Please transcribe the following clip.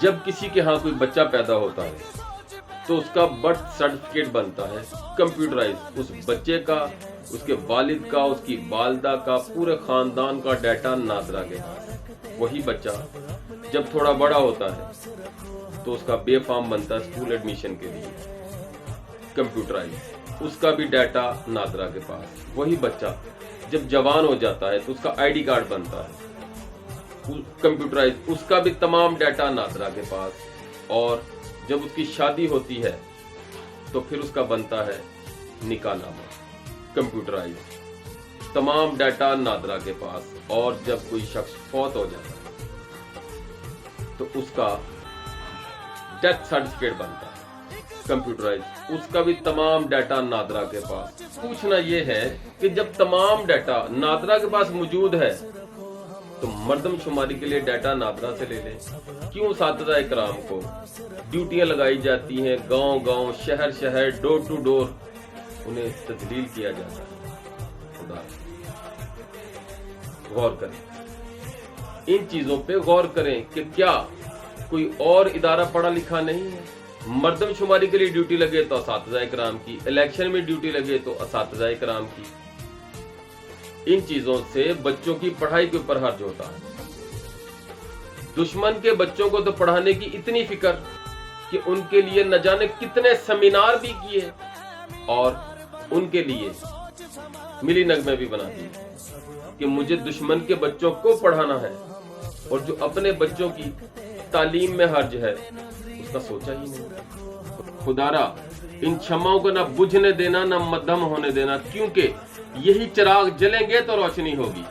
جب کسی کے ہاں کوئی بچہ پیدا ہوتا ہے تو اس کا برتھ سرٹیفکیٹ بنتا ہے کمپیوٹرائز، اس بچے کا، اس کے والد کا، اس کی والدہ کا، پورے خاندان کا ڈیٹا ناظرہ کے پاس۔ وہی بچہ جب تھوڑا بڑا ہوتا ہے تو اس کا بے فارم بنتا ہے اسکول ایڈمیشن کے لیے کمپیوٹرائز، اس کا بھی ڈیٹا ناظرہ کے پاس۔ وہی بچہ جب جوان ہو جاتا ہے تو اس کا آئی ڈی کارڈ بنتا ہے کمپیوٹرائز، اس کا بھی تمام ڈیٹا ناظرہ کے پاس۔ اور جب اس کی شادی ہوتی ہے تو پھر اس کا بنتا ہے نکاح نامہ کمپیوٹرائز، تمام ڈیٹا ناظرہ کے پاس۔ اور جب کوئی شخص فوت ہو جاتا ہے تو اس کا ڈیتھ سرٹیفکیٹ بنتا ہے کمپیوٹرائز، اس کا بھی تمام ڈیٹا ناظرہ کے پاس۔ پوچھنا یہ ہے کہ جب تمام ڈیٹا ناظرہ کے پاس موجود ہے تو مردم شماری کے لیے ڈیٹا ناظرہ سے لے لیں۔ کیوں اساتذہ اکرام کو ڈیوٹیاں لگائی جاتی ہیں، گاؤں گاؤں، شہر شہر، ڈور ٹو ڈور انہیں تذلیل کیا جاتا ہے؟ خدا غور کریں، ان چیزوں پہ غور کریں کہ کیا کوئی اور ادارہ پڑھا لکھا نہیں ہے؟ مردم شماری کے لیے ڈیوٹی لگے تو اساتذہ اکرام کی، الیکشن میں ڈیوٹی لگے تو اساتذہ اکرام کی۔ ان چیزوں سے بچوں کی پڑھائی کے اوپر حرج ہوتا ہے۔ دشمن کے بچوں کو تو پڑھانے کی اتنی فکر کہ ان کے لیے نہ جانے کتنے سیمینار بھی کیے اور ان کے لیے ملی نغمے بھی بنا دیے کہ مجھے دشمن کے بچوں کو پڑھانا ہے، اور جو اپنے بچوں کی تعلیم میں حرج ہے اس کا سوچا ہی نہیں۔ خدا را ان شمعوں کو نہ بجھنے دینا، نہ مدھم ہونے دینا، کیونکہ یہی چراغ جلیں گے تو روشنی ہوگی۔